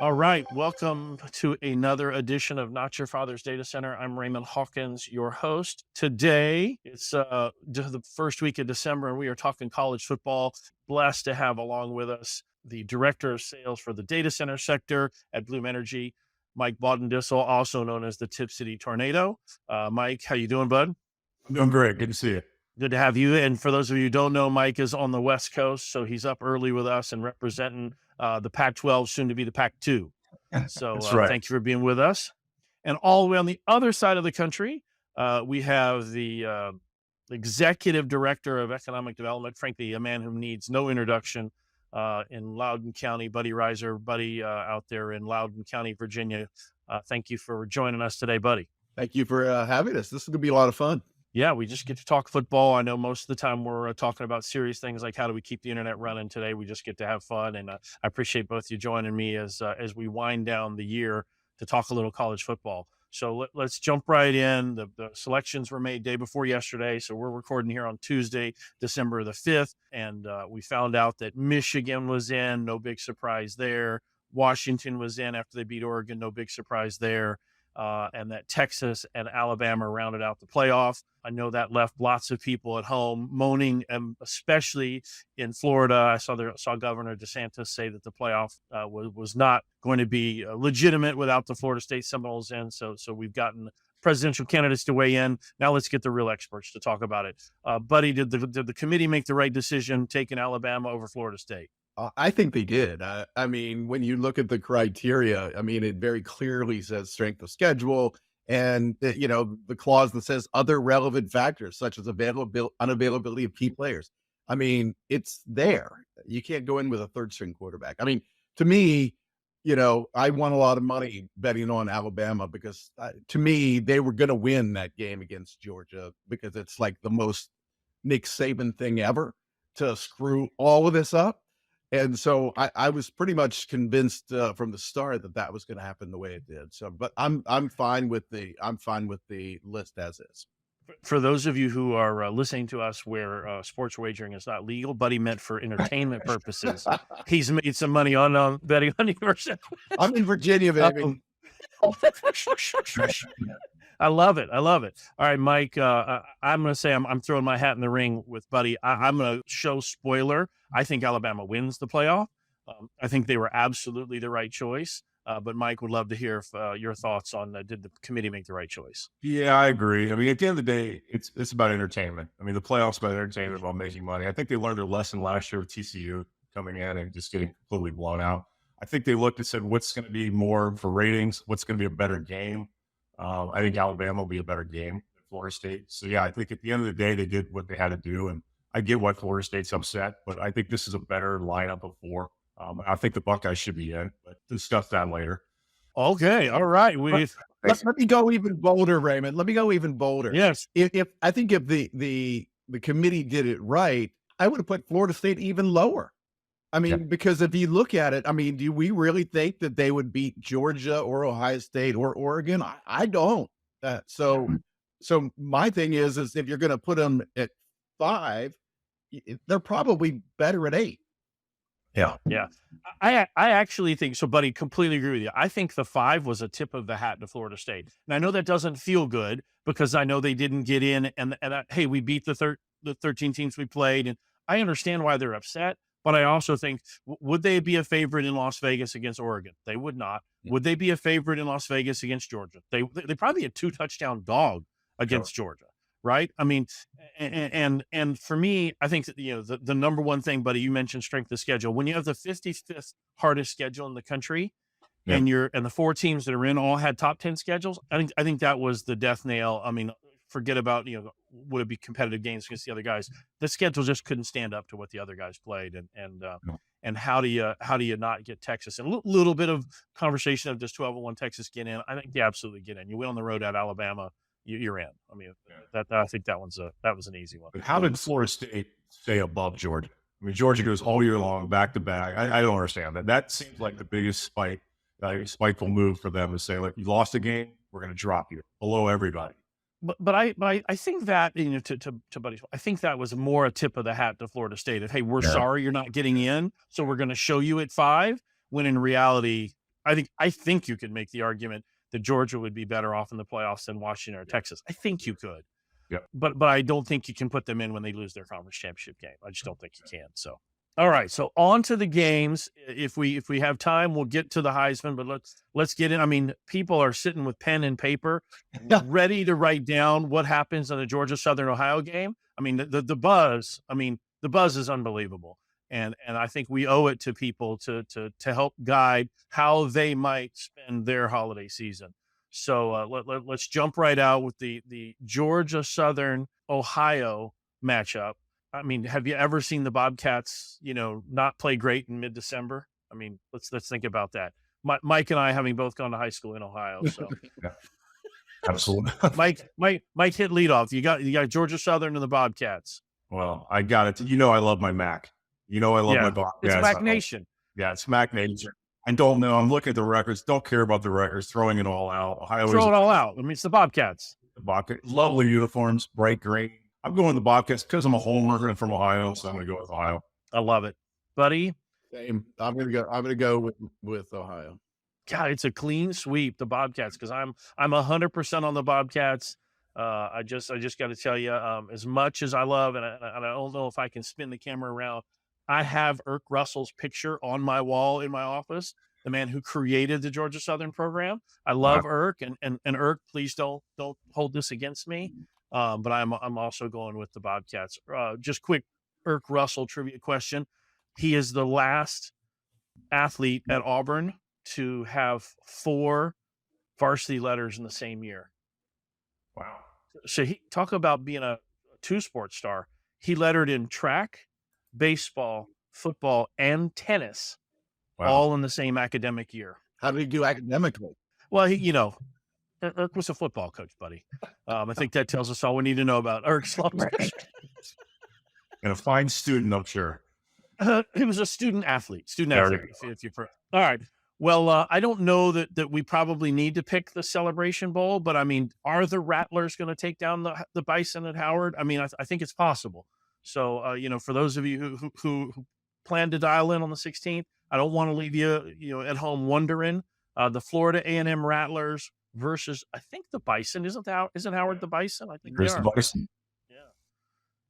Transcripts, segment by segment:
All right, welcome to another edition of Not Your Father's Data Center. I'm Raymond Hawkins, your host. Today, it's the first week of December, and we are talking college football. Blessed to have along with us the Director of Sales for the data center sector at Bloom Energy, Mike Baudendistel, also known as the Tip City Tornado. Mike, how you doing, bud? I'm doing great. Good to see you. Good to have you. And for those of you who don't know, Mike is on the West Coast, so he's up early with us and representing the Pac-12, soon to be the Pac-2. So That's right. thank you for being with us. And all the way on the other side of the country, we have the executive director of economic development, frankly, a man who needs no introduction in Loudoun County, Buddy Rizer. Buddy, out there in Loudoun County, Virginia. Thank you for joining us today, buddy. Thank you for having us. This is going to be a lot of fun. Yeah, we just get to talk football. I know most of the time we're talking about serious things like how do we keep the internet running. Today, we just get to have fun, and I appreciate both you joining me as we wind down the year to talk a little college football. So let's jump right in. The selections were made day before yesterday, so we're recording here on Tuesday, December the 5th, and we found out that Michigan was in. No big surprise there. Washington was in after they beat Oregon. No big surprise there. And that Texas and Alabama rounded out the playoff. I know that left lots of people at home moaning, especially in Florida. I saw Governor DeSantis say that the playoff was not going to be legitimate without the Florida State Seminoles in. So we've gotten presidential candidates to weigh in. Now let's get the real experts to talk about it. Buddy, did the committee make the right decision taking Alabama over Florida State? I think they did. I mean, when you look at the criteria, I mean, it very clearly says strength of schedule and, the clause that says other relevant factors such as unavailability of key players. I mean, it's there. You can't go in with a third string quarterback. I mean, to me, I won a lot of money betting on Alabama because to me, they were going to win that game against Georgia because it's like the most Nick Saban thing ever to screw all of this up. And so I was pretty much convinced from the start that that was going to happen the way it did. So, but I'm fine with the list as is. For those of you who are listening to us where sports wagering is not legal, Buddy meant for entertainment purposes. He's made some money on betting on yours. I'm in Virginia, baby. I love it. I love it. All right, Mike, I'm going to say I'm throwing my hat in the ring with Buddy. I'm going to show spoiler. I think Alabama wins the playoff. I think they were absolutely the right choice. But Mike, would love to hear your thoughts on did the committee make the right choice? Yeah, I agree. I mean, at the end of the day, it's about entertainment. I mean, the playoffs about entertainment, about making money. I think they learned their lesson last year with TCU coming in and just getting completely blown out. I think they looked and said, what's going to be more for ratings? What's going to be a better game? I think Alabama will be a better game than Florida State. So, yeah, I think at the end of the day, they did what they had to do. And I get why Florida State's upset, but I think this is a better lineup of four. I think the Buckeyes should be in, but discuss that later. Okay. All right. Let me go even bolder, Raymond. Let me go even bolder. Yes. If I think if the committee did it right, I would have put Florida State even lower. I mean, because if you look at it, I mean, do we really think that they would beat Georgia or Ohio State or Oregon? I don't. So my thing is if you're going to put them at 5, they're probably better at 8. Yeah. Yeah. I actually think so, Buddy, completely agree with you. I think the 5 was a tip of the hat to Florida State. And I know that doesn't feel good because I know they didn't get in and hey, we beat the 13 teams we played. And I understand why they're upset. But I also think, would they be a favorite in Las Vegas against Oregon? They would not. Yeah. Would they be a favorite in Las Vegas against Georgia? They probably a 2-touchdown dog against Georgia, right? I mean, and for me, I think that, the number one thing, Buddy, you mentioned strength of schedule. When you have the 55th hardest schedule in the country, and the 4 teams that are in all had top 10 schedules, I think that was the death nail. I mean, forget about, would it be competitive games against the other guys? The schedule just couldn't stand up to what the other guys played. And how do you not get Texas? And a little bit of conversation of does 12-1 Texas get in? I think they absolutely get in. You win on the road at Alabama, you're in. I mean, I think that was an easy one. But how did Florida State stay above Georgia? I mean, Georgia goes all year long, back to back. I don't understand that. That seems like the biggest spiteful move for them to say, like, you lost a game, we're going to drop you below everybody. But I think that, to Buddy's, I think that was more a tip of the hat to Florida State of, hey, we're sorry you're not getting in, so we're going to show you at 5. When in reality, I think you could make the argument that Georgia would be better off in the playoffs than Washington or Texas. I think you could. Yep. But I don't think you can put them in when they lose their conference championship game. I just don't think you can. So, all right. So on to the games. If we have time, we'll get to the Heisman. But let's get in. I mean, people are sitting with pen and paper, ready to write down what happens in the Georgia Southern Ohio game. I mean, the buzz. I mean, the buzz is unbelievable, and I think we owe it to people to help guide how they might spend their holiday season. So let's jump right out with the Georgia Southern Ohio matchup. I mean, have you ever seen the Bobcats, not play great in mid-December? I mean, let's think about that. Mike and I, having both gone to high school in Ohio, so Yeah, absolutely. Mike hit leadoff. You got Georgia Southern and the Bobcats. Well, I got it. I love my Mac. I love my Bobcats. It's Mac Nation. Yeah, it's Mac Nation. I don't know. I'm looking at the records. Don't care about the records. Throwing it all out. Ohio. Throw it all out. I mean, it's the Bobcats. The Bobcats. Lovely uniforms, bright green. I'm going to the Bobcats because I'm a homer and from Ohio, so I'm going to go with Ohio. I love it, buddy. Same. I'm gonna go with Ohio. God, it's a clean sweep, the Bobcats, because I'm 100% on the Bobcats. I just got to tell you, as much as I love, and I don't know if I can spin the camera around, I have Irk Russell's picture on my wall in my office, the man who created the Georgia Southern program. I love Irk, and Irk, please don't hold this against me. But I'm also going with the Bobcats. Just quick Irk Russell trivia question. He is the last athlete at Auburn to have 4 varsity letters in the same year. Wow. So talk about being a 2-sport star. He lettered in track, baseball, football, and tennis, all in the same academic year. How did he do academically? Well, Irk was a football coach, buddy. I think that tells us all we need to know about Irk's celebration. And a fine student, I'm sure. He was a student athlete. All right. Well, I don't know that we probably need to pick the Celebration Bowl, but I mean, are the Rattlers going to take down the Bison at Howard? I mean, I think it's possible. So, for those of you who plan to dial in on the 16th, I don't want to leave you, at home wondering. The Florida A&M Rattlers versus, I think, the Bison. Isn't Howard the Bison? I think There's the Bison. Yeah.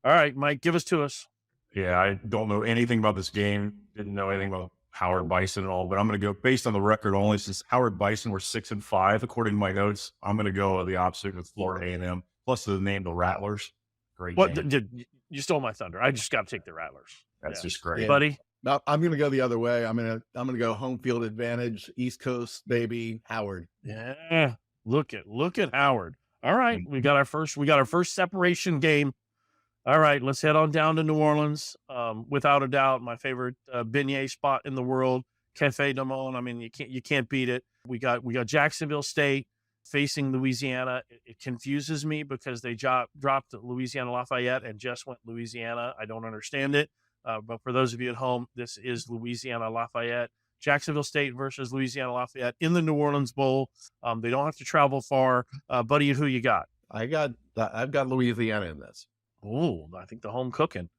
All right, Mike, give us to us. Yeah, I don't know anything about this game. Didn't know anything about Howard Bison at all, but I'm going to go based on the record only. Since Howard Bison were 6-5, according to my notes, I'm going to go the opposite with Florida A&M. Plus the name, the Rattlers. Great. What you stole my thunder? I just got to take the Rattlers. That's just great, buddy. No, I'm going to go the other way. I'm going to go home field advantage, East Coast, baby, Howard. Yeah, look at Howard. All right, we got our first separation game. All right, let's head on down to New Orleans. Without a doubt, my favorite beignet spot in the world, Cafe du Monde. I mean, you can't beat it. We got Jacksonville State facing Louisiana. It confuses me because they dropped Louisiana Lafayette and just went Louisiana. I don't understand it. But for those of you at home, this is Louisiana Lafayette. Jacksonville State versus Louisiana Lafayette in the New Orleans Bowl. They don't have to travel far. Buddy, who you got? I've got Louisiana in this. Oh, I think the home cooking.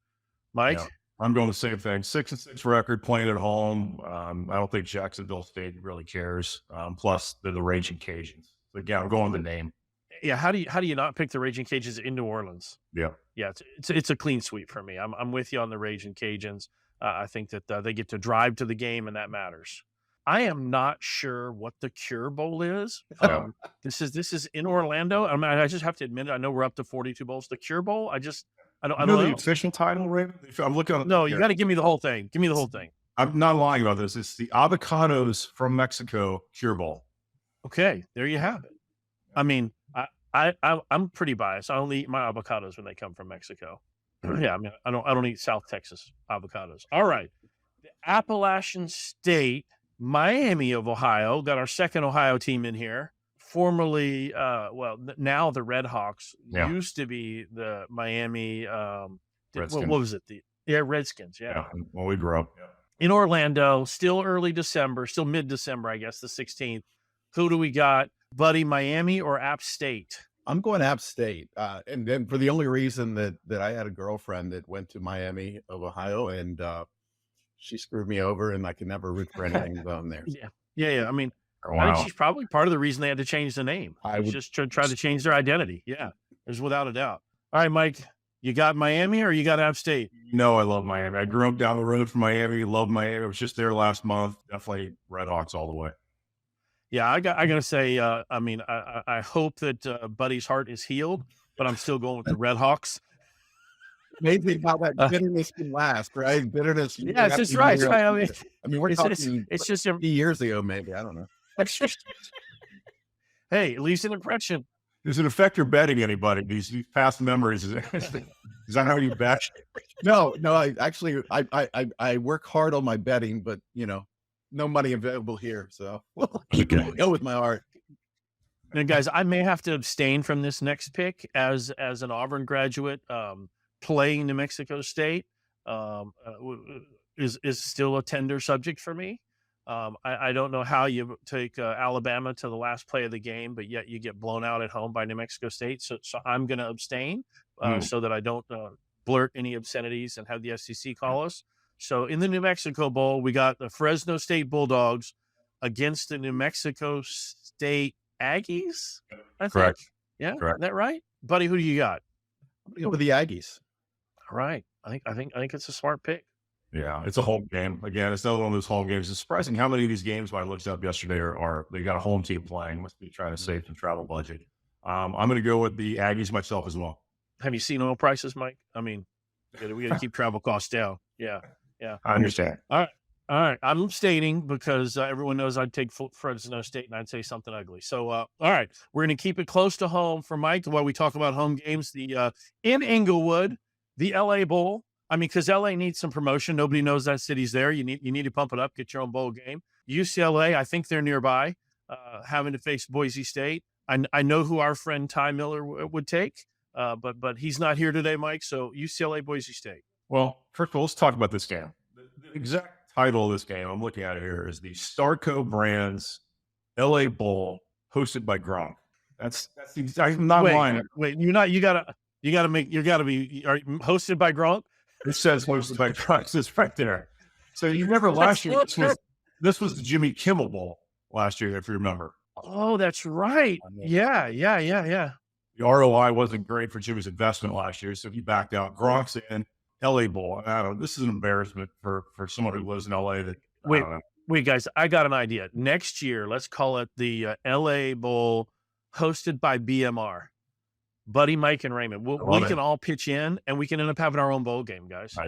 Mike? Yeah, I'm going the same thing. 6-6 record, playing at home. I don't think Jacksonville State really cares. Plus, they're the Raging Cajuns. But yeah, I'm going the name. Yeah, how do you not pick the Raging Cajuns in New Orleans? Yeah, it's a clean sweep for me. I'm with you on the Raging Cajuns. I think that they get to drive to the game, and that matters. I am not sure what the Cure Bowl is. This is in Orlando. I mean, I just have to admit it. I know we're up to 42 bowls. The Cure Bowl, I don't know the official title, Raymond. I'm looking on. No, you got to give me the whole thing. Give me the whole thing. I'm not lying about this. It's the Avocados from Mexico Cure Bowl. Okay, there you have it. I mean, I'm pretty biased. I only eat my avocados when they come from Mexico. Yeah, I mean, I don't eat South Texas avocados. All right, the Appalachian State, Miami of Ohio, got our second Ohio team in here. Formerly, now the Red Hawks, used to be the Miami. What was it? Redskins. Yeah. When we grew up. Yeah. In Orlando, still early December, still mid-December, I guess, the 16th. Who do we got? Buddy, Miami or App State? I'm going App State. And then for the only reason that I had a girlfriend that went to Miami of Ohio, and she screwed me over, and I could never root for anything down there. Yeah. Yeah. I mean, I Wow. think she's probably part of the reason they had to change the name. I It's would- just try to change their identity. Yeah, there's without a doubt. All right, Mike, you got Miami or you got App State? No, I love Miami. I grew up down the road from Miami. Love Miami. I was just there last month. Definitely Redhawks all the way. Yeah, I gotta say, I mean, I hope that Buddy's heart is healed, but I'm still going with the Redhawks. Amazing how that bitterness can last, right? Bitterness. Yeah, it's just right. I mean, we're it's talking just 50 years ago, maybe. I don't know. hey, at least an impression. Does it affect your betting anybody? These past memories? Is that how you bet? No. I work hard on my betting, but no money available here. So go with my heart. And guys, I may have to abstain from this next pick as an Auburn graduate. Playing New Mexico State is still a tender subject for me. I don't know how you take Alabama to the last play of the game, but yet you get blown out at home by New Mexico State. So I'm going to abstain so that I don't blurt any obscenities and have the SEC call us. So in the New Mexico Bowl, we got the Fresno State Bulldogs against the New Mexico State Aggies. I think. Correct. Yeah, Correct. Is that right, Buddy? Who do you got? I'm gonna go with the Aggies. All right, I think it's a smart pick. Yeah, it's a home game. Again, it's another one of those home games. It's surprising how many of these games, when I looked up yesterday, are they got a home team playing. Must be trying to save some travel budget. I'm going to go with the Aggies myself as well. Have you seen oil prices, Mike? I mean, we got to keep travel costs down. Yeah. I understand. All right. I'm abstaining because everyone knows I'd take Fresno State and I'd say something ugly. So, all right, we're going to keep it close to home for Mike while we talk about home games. The in Inglewood, the LA Bowl. I mean, because LA needs some promotion. Nobody knows that city's there. You need to pump it up, get your own bowl game. UCLA, I think they're nearby, having to face Boise State. I know who our friend Ty Miller would take, but he's not here today, Mike. So UCLA, Boise State. Well, first of all, let's talk about this game. The exact title of this game, I'm looking at it here, is the Starco Brands LA Bowl, hosted by Gronk. That's I'm not lying. Wait, you gotta be hosted by Gronk. It says hosted by Gronk. It's right there. So you remember last year, this was the Jimmy Kimmel Bowl last year, if you remember. Oh, that's right. Yeah. The ROI wasn't great for Jimmy's investment last year, so he backed out. Gronk's in LA Bowl. I don't know. This is an embarrassment for someone who lives in LA. Wait, guys, I got an idea. Next year, let's call it the LA Bowl, hosted by BMR. Buddy, Mike, and Raymond. We can all pitch in, and we can end up having our own bowl game, guys. I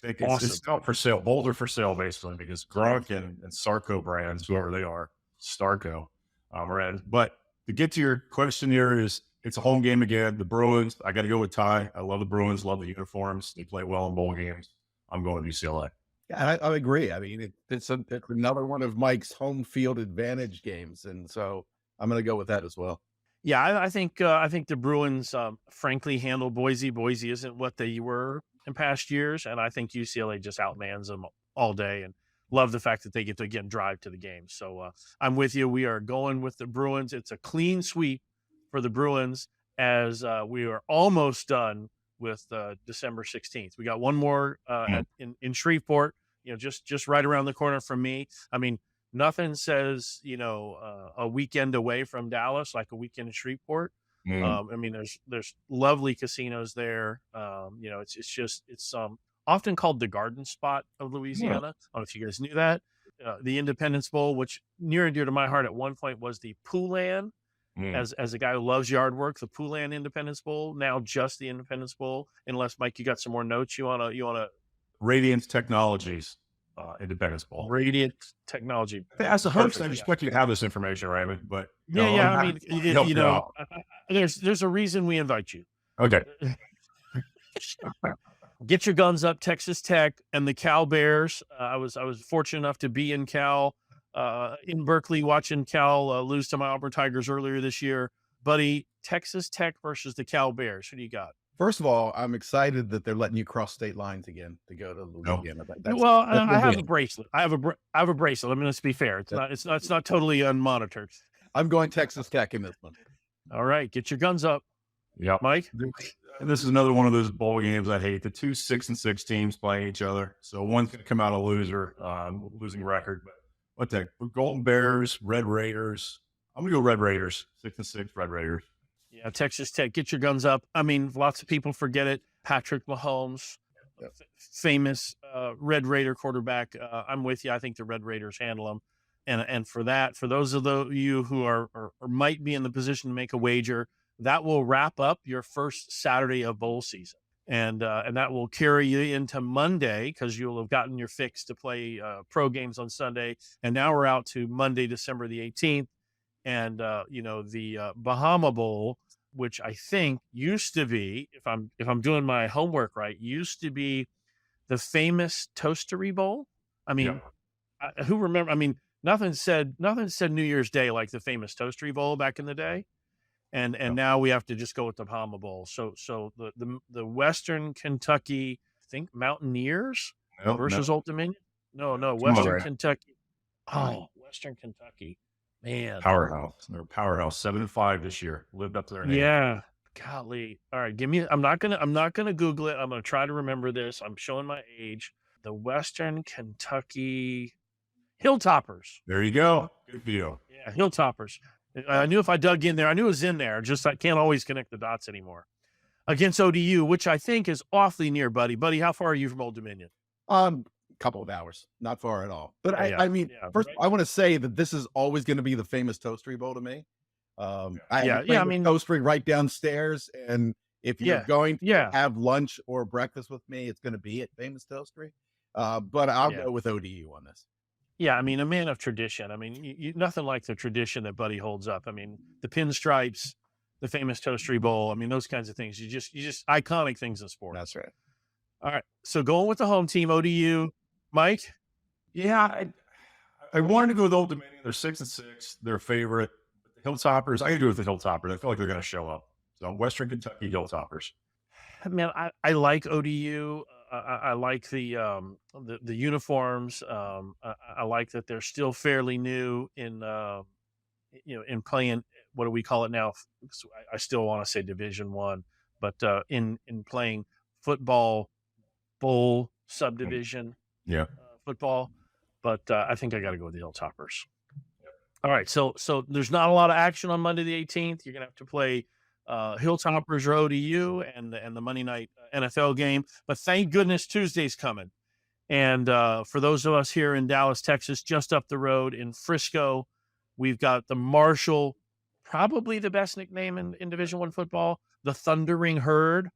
think Awesome. it's not for sale. Bowls are for sale, basically, because Gronk and Starco Brands, whoever they are, Starco, are in. But to get to your question here is, it's a home game again. The Bruins, I got to go with Ty. I love the Bruins, love the uniforms. They play well in bowl games. I'm going with UCLA. Yeah, I agree. I mean, it's another one of Mike's home field advantage games, and so I'm going to go with that as well. Yeah, I think the Bruins, frankly, handle Boise. Boise isn't what they were in past years, and I think UCLA just outmans them all day. And love the fact that they get to again drive to the game. So I'm with you. We are going with the Bruins. It's a clean sweep for the Bruins as we are almost done with December 16th. We got one more in Shreveport. Just right around the corner from me. I mean, nothing says, a weekend away from Dallas like a weekend in Shreveport. I mean, there's lovely casinos there. It's often called the Garden Spot of Louisiana. I don't know if you guys knew that. The Independence Bowl, which near and dear to my heart at one point was the Poulan. As a guy who loves yard work, the Poulan Independence Bowl, now just the Independence Bowl. Unless, Mike, you got some more notes you wanna Radiant Technologies. Independence Bowl. Radiant Technology. As a host, I expect you to have this information, Raymond. But I mean, there's a reason we invite you. Okay. Get your guns up, Texas Tech and the Cal Bears. I was fortunate enough to be in Cal, in Berkeley, watching Cal lose to my Auburn Tigers earlier this year. Buddy, Texas Tech versus the Cal Bears. Who do you got? First of all, I'm excited that they're letting you cross state lines again to go to Louisiana. I have a bracelet. I have a bracelet. I mean, let's be fair. It's not totally unmonitored. I'm going Texas Tech in this one. All right, get your guns up. Yeah, Mike. And this is another one of those bowl games I hate. The 2 6-6 teams playing each other, so one's going to come out a loser, losing record. But What the Golden Bears, Red Raiders. I'm gonna go Red Raiders. 6-6 Red Raiders. Yeah, Texas Tech, get your guns up. I mean, lots of people forget it. Patrick Mahomes, Yep. famous Red Raider quarterback. I'm with you. I think the Red Raiders handle them. And for that, for those of you who are or might be in the position to make a wager, that will wrap up your first Saturday of bowl season. And that will carry you into Monday because you'll have gotten your fix to play pro games on Sunday. And now we're out to Monday, December the 18th. And, the Bahama Bowl, which I think used to be, if I'm doing my homework right, used to be the famous Toastery Bowl. I mean, who remember? I mean, nothing said New Year's Day like the famous Toastery Bowl back in the day. And now we have to just go with the Bahama Bowl. So the Western Kentucky, I think Mountaineers versus Old Dominion. No, Western Kentucky. Oh, Western Kentucky. Man, Powerhouse. They're a powerhouse. 7-5 this year. Lived up to their name. Yeah. Golly. All right. I'm not gonna Google it. I'm gonna try to remember this. I'm showing my age. The Western Kentucky Hilltoppers. There you go. Good deal. Yeah, Hilltoppers. I knew if I dug in there, I knew it was in there. Just I can't always connect the dots anymore. Against ODU, which I think is awfully near, buddy. Buddy, how far are you from Old Dominion? Couple of hours, not far at all. But Yeah, I mean, yeah, first, right. I want to say that this is always going to be the famous Toastery Bowl to me. I mean, Toastery right downstairs, and if you're going to have lunch or breakfast with me, it's going to be at famous Toastery. But I'll go with ODU on this. Yeah, I mean, a man of tradition. I mean, nothing like the tradition that Buddy holds up. I mean, the pinstripes, the famous Toastery Bowl. I mean, those kinds of things. You just iconic things in sports. That's right. All right. So going with the home team, ODU, Mike. Yeah, I wanted to go with Old Dominion. They're 6-6. They're a favorite. The Hilltoppers, I can do it with the Hilltoppers. I feel like they're going to show up. So Western Kentucky Hilltoppers. Man, I like ODU. I like the uniforms. I like that they're still fairly new in in playing. What do we call it now? I still want to say Division I, but in playing football bowl subdivision. Football. But I think I got to go with the Hilltoppers. All right, so there's not a lot of action on Monday the 18th. You're gonna have to play Hilltoppers or ODU and the Monday night NFL game. But thank goodness Tuesday's coming. And for those of us here in Dallas, Texas, just up the road in Frisco, we've got the Marshall, probably the best nickname in Division I football, the Thundering Herd,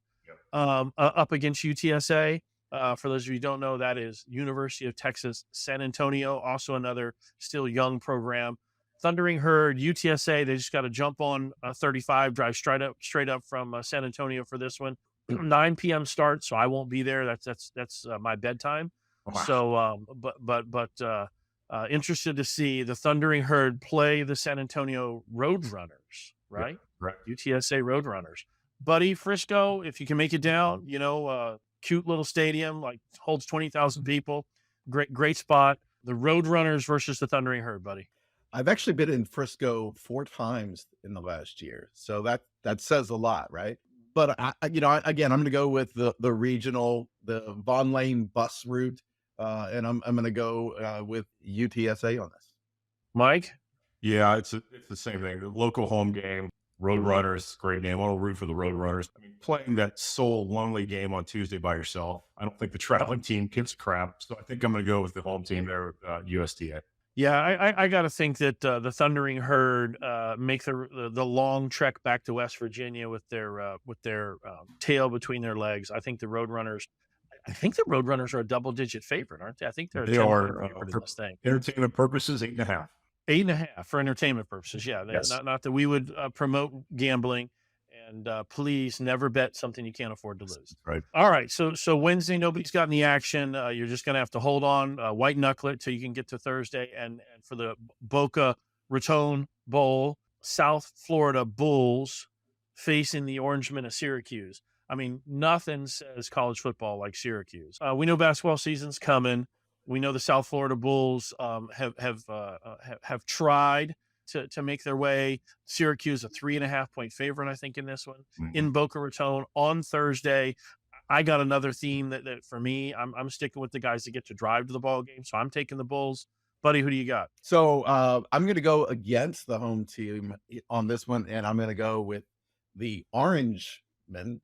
up against UTSA. For those of you who don't know, that is University of Texas San Antonio, also another still young program. Thundering Herd, UTSA, they just got to jump on 35, drive straight up from San Antonio for this one. 9 p.m. start, so I won't be there. That's my bedtime. Wow. So, but interested to see the Thundering Herd play the San Antonio Roadrunners, right? Yeah, right. UTSA Roadrunners. Buddy, Frisco, if you can make it down, cute little stadium, like holds 20,000 people. Great spot. The Roadrunners versus the Thundering Herd, buddy. I've actually been in Frisco 4 times in the last year, so that says a lot, right? But again, I'm going to go with the regional, the Von Lane bus route, and I'm going to go with UTSA on this. Mike? Yeah, it's the same thing. The local home game, Roadrunners, great game. I want to root for the Roadrunners. I mean, playing that sole lonely game on Tuesday by yourself, I don't think the traveling team gives a crap. So I think I'm going to go with the home team there, USDA. Yeah, I got to think that the Thundering Herd make the long trek back to West Virginia with their tail between their legs. I think the Roadrunners are a double-digit favorite, aren't they? I think they are for this thing. Entertainment purposes, 8.5. 8.5 for entertainment purposes. Yeah, yes. Not that we would promote gambling. And please never bet something you can't afford to lose. Right. All right. So Wednesday, nobody's got any action. You're just going to have to hold on, white knuckle it till you can get to Thursday. And for the Boca Raton Bowl, South Florida Bulls facing the Orangemen of Syracuse. I mean, nothing says college football like Syracuse. We know basketball season's coming. We know the South Florida Bulls have tried to make their way. Syracuse, a 3.5-point favorite, I think, in this one, in Boca Raton on Thursday. I got another theme that for me, I'm sticking with the guys that get to drive to the ball game. So I'm taking the Bulls Buddy, who do you got? So I'm going to go against the home team on this one, and I'm going to go with the Orange Men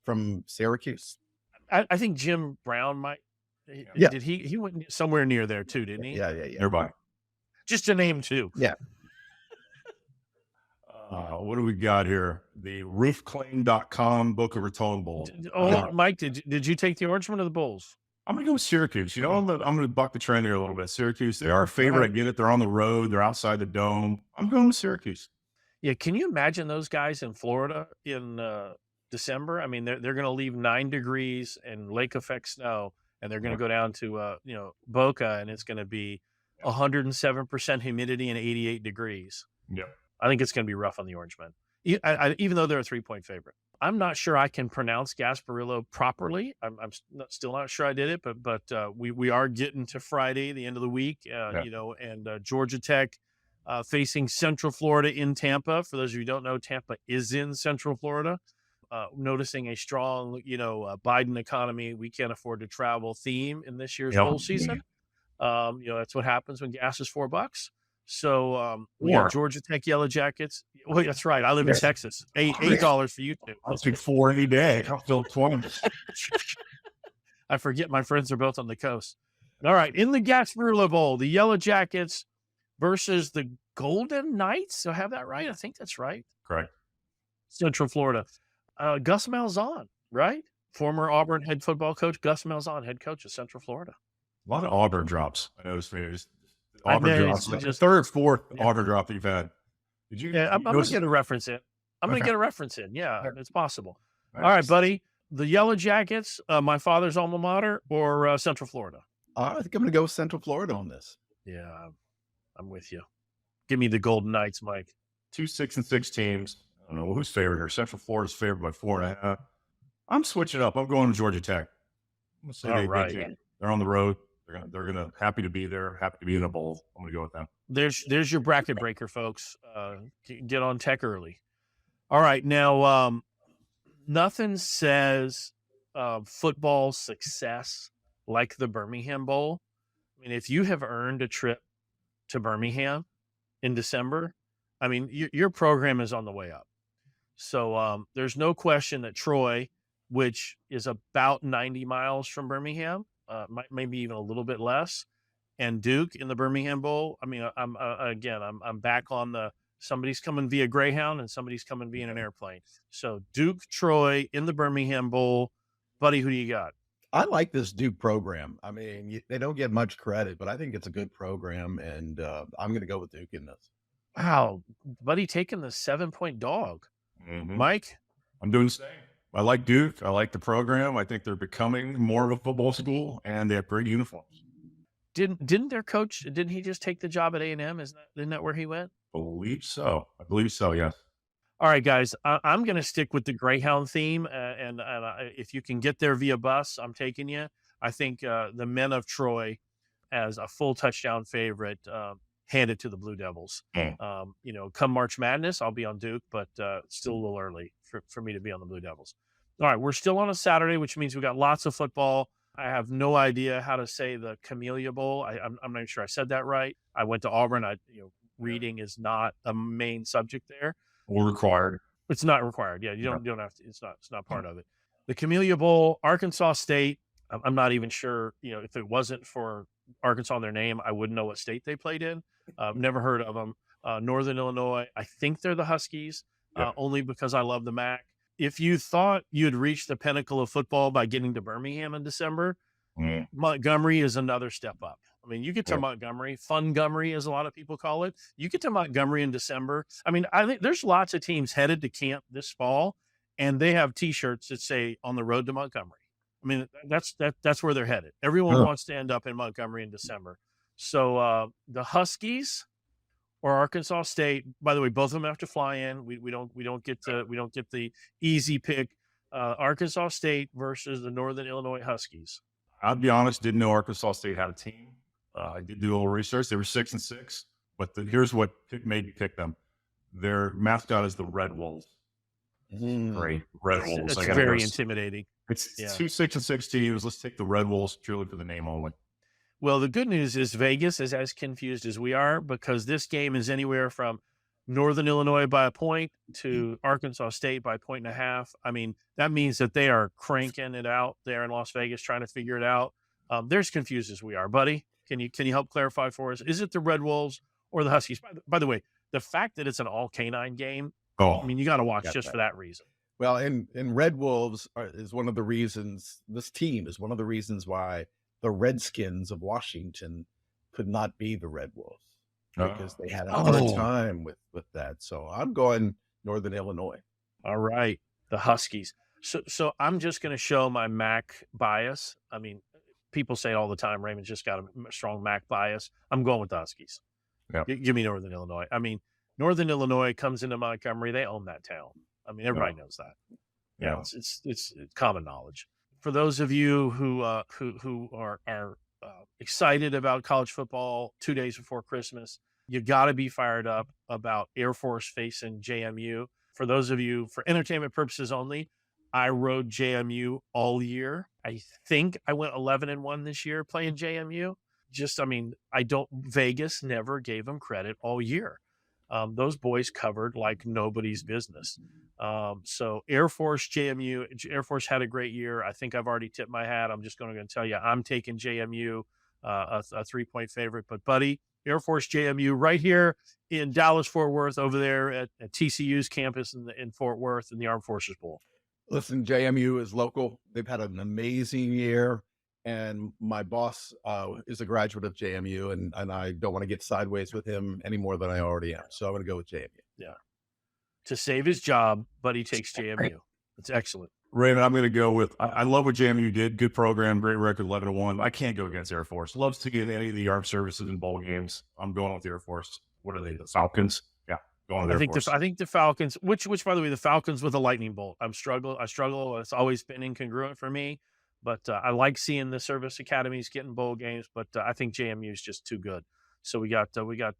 from Syracuse. I think Jim Brown might. Yeah. Did he went somewhere near there too, didn't he? Yeah. Nearby. Just to name two. Yeah. What do we got here? The roofclaim.com Boca Raton Bowl. Mike, did you take the Orangemen or the Bulls? I'm going to go with Syracuse. I'm going to buck the trend here a little bit. Syracuse, they are a favorite. I get it. They're on the road. They're outside the dome. I'm going with Syracuse. Yeah. Can you imagine those guys in Florida in December? I mean, they're going to leave 9 degrees and lake effect snow, and they're going to go down to Boca, and it's going to be 107% humidity and 88 degrees. Yeah. I think it's going to be rough on the Orangemen, even though they're a 3-point favorite. I'm not sure I can pronounce Gasparillo properly. I'm still not sure I did it, but we are getting to Friday, the end of the week, and Georgia Tech facing Central Florida in Tampa. For those of you who don't know, Tampa is in Central Florida. Noticing a strong, Biden economy, we can't afford to travel theme in this year's bowl season. That's what happens when gas is $4. So we got Georgia Tech Yellow Jackets. Well, that's right. I live in Texas. $8 for you two. I'll take 4 any day. I'll fill 20. I forget my friends are both on the coast. All right. In the Gasparillo Bowl, the Yellow Jackets versus the Golden Knights. So I have that right? I think that's right. Correct. Central Florida. Gus Malzahn, right? Former Auburn head football coach, Gus Malzahn, head coach of Central Florida. A lot of Auburn drops. I noticed. Auburn drops. Just third, fourth Auburn drop that you've had. Did you? Yeah, I'm going to get a reference in. Yeah, it's possible. Nice. All right, buddy. The Yellow Jackets, my father's alma mater, or Central Florida? I think I'm going to go with Central Florida on this. Yeah, I'm with you. Give me the Golden Knights, Mike. 2 6-6 teams. I don't know who's favored here. Central Florida's favored by 4.5. I'm switching up. I'm going to Georgia Tech. I'm gonna say they're on the road. They're gonna happy to be there. Happy to be in a bowl. I'm gonna go with them. There's your bracket breaker, folks. Get on Tech early. All right, now nothing says football success like the Birmingham Bowl. I mean, if you have earned a trip to Birmingham in December, I mean, your program is on the way up. So there's no question that Troy, which is about 90 miles from Birmingham, maybe even a little bit less, and Duke in the Birmingham Bowl. I mean, I'm back on the somebody's coming via Greyhound and somebody's coming via an airplane. So Duke, Troy in the Birmingham Bowl. Buddy, who do you got? I like this Duke program. I mean, they don't get much credit, but I think it's a good program, and I'm going to go with Duke in this. Wow, Buddy taking the 7-point dog. Mm-hmm. Mike? I'm doing the same. I like Duke. I like the program. I think they're becoming more of a football school, and they have great uniforms. Didn't their coach, didn't he just take the job at A&M? Isn't that where he went? I believe so, yes. All right, guys, I'm going to stick with the Greyhound theme, and if you can get there via bus, I'm taking you. I think the men of Troy, as a full touchdown favorite, hand it to the Blue Devils. Come March Madness, I'll be on Duke, but still a little early for me to be on the Blue Devils. All right, we're still on a Saturday, which means we got lots of football. I have no idea how to say the Camellia Bowl. I'm not sure I said that right. I went to Auburn. Reading is not a main subject there. Or required. It's not required. Yeah, you don't have to. It's not part of it. The Camellia Bowl, Arkansas State. I'm not even sure. If it wasn't for Arkansas in their name, I wouldn't know what state they played in. Never heard of them. Northern Illinois. I think they're the Huskies. Only because I love the MAC. If you thought you had reached the pinnacle of football by getting to Birmingham in December, Montgomery is another step up. I mean, you get to Montgomery, Fun-gomery, as a lot of people call it. You get to Montgomery in December. I mean, I think there's lots of teams headed to camp this fall, and they have T-shirts that say "On the road to Montgomery." I mean, that's where they're headed. Everyone wants to end up in Montgomery in December. So the Huskies or Arkansas State. By the way, both of them have to fly in. We don't get the easy pick. Arkansas State versus the Northern Illinois Huskies. I'll be honest, didn't know Arkansas State had a team. I did do a little research. They were 6-6, but here's what made me pick them. Their mascot is the Red Wolves. Great, Red Wolves. It's very intimidating. It's 2 6-6 teams. Let's take the Red Wolves purely for the name only. Well, the good news is Vegas is as confused as we are, because this game is anywhere from Northern Illinois by a point to Arkansas State by 1.5. I mean, that means that they are cranking it out there in Las Vegas, trying to figure it out. They're as confused as we are. Buddy, can you help clarify for us? Is it the Red Wolves or the Huskies? By the way, the fact that it's an all canine game, Oh, I mean, you got to watch just for that reason. Well, and Red Wolves is one of the reasons, this team is one of the reasons why the Redskins of Washington could not be the Red Wolves, because they had a hard time with that. So I'm going Northern Illinois. All right, the Huskies. So I'm just going to show my MAC bias. I mean, people say all the time, Raymond's just got a strong MAC bias. I'm going with the Huskies. Yep. Give me Northern Illinois. I mean, Northern Illinois comes into Montgomery. They own that town. I mean, everybody knows that. Yeah. It's common knowledge. For those of you who are excited about college football 2 days before Christmas, you got to be fired up about Air Force facing JMU. For those of you, for entertainment purposes only, I rode JMU all year. I think I went 11-1 this year playing JMU. Vegas never gave them credit all year. Those boys covered like nobody's business. So Air Force, JMU, Air Force had a great year. I think I've already tipped my hat. I'm just going to tell you, I'm taking JMU, a 3-point favorite. But Buddy, Air Force, JMU, right here in Dallas, Fort Worth, over there at TCU's campus in Fort Worth in the Armed Forces Bowl. Listen, JMU is local. They've had an amazing year. And my boss is a graduate of JMU, and I don't want to get sideways with him any more than I already am. So I'm going to go with JMU. Yeah. To save his job, Buddy takes JMU. That's excellent. Raymond, I'm going to go with, I love what JMU did. Good program, great record, 11-1. I can't go against Air Force. Loves to get any of the armed services in bowl games. I'm going with the Air Force. What are they, the Falcons? Yeah, going with Air Force. I think the Falcons, which by the way, the Falcons with a lightning bolt. I struggle. It's always been incongruent for me. But I like seeing the service academies getting bowl games, but I think JMU is just too good. So we got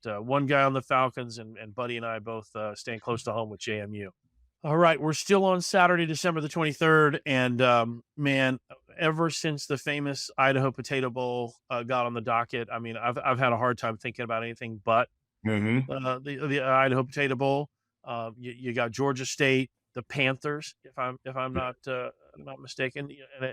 one guy on the Falcons, and Buddy and I both staying close to home with JMU. All right, we're still on Saturday, December the 23rd, and man, ever since the famous Idaho Potato Bowl got on the docket, I mean, I've had a hard time thinking about anything but the Idaho Potato Bowl. You got Georgia State, the Panthers, if I'm not mistaken,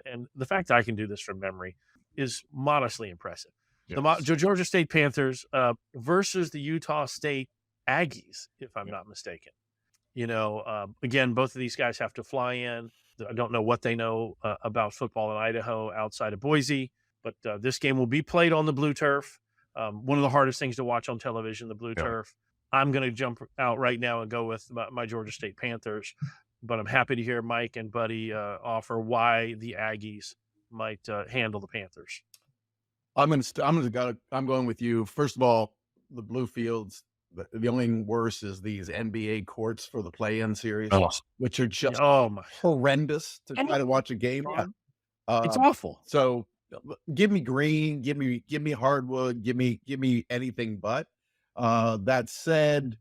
and the fact that I can do this from memory is modestly impressive. Yes. The Georgia State Panthers versus the Utah State Aggies, if I'm not mistaken. Again, both of these guys have to fly in. I don't know what they know about football in Idaho outside of Boise, but this game will be played on the blue turf. One of the hardest things to watch on television, the blue turf. I'm going to jump out right now and go with my Georgia State Panthers, but I'm happy to hear Mike and Buddy offer why the Aggies might handle the Panthers. I'm going with you. First of all, the blue fields. The only worse is these NBA courts for the play-in series, which are just horrendous to try to watch a game on. It's awful. So give me green, give me hardwood, give me anything but. That said,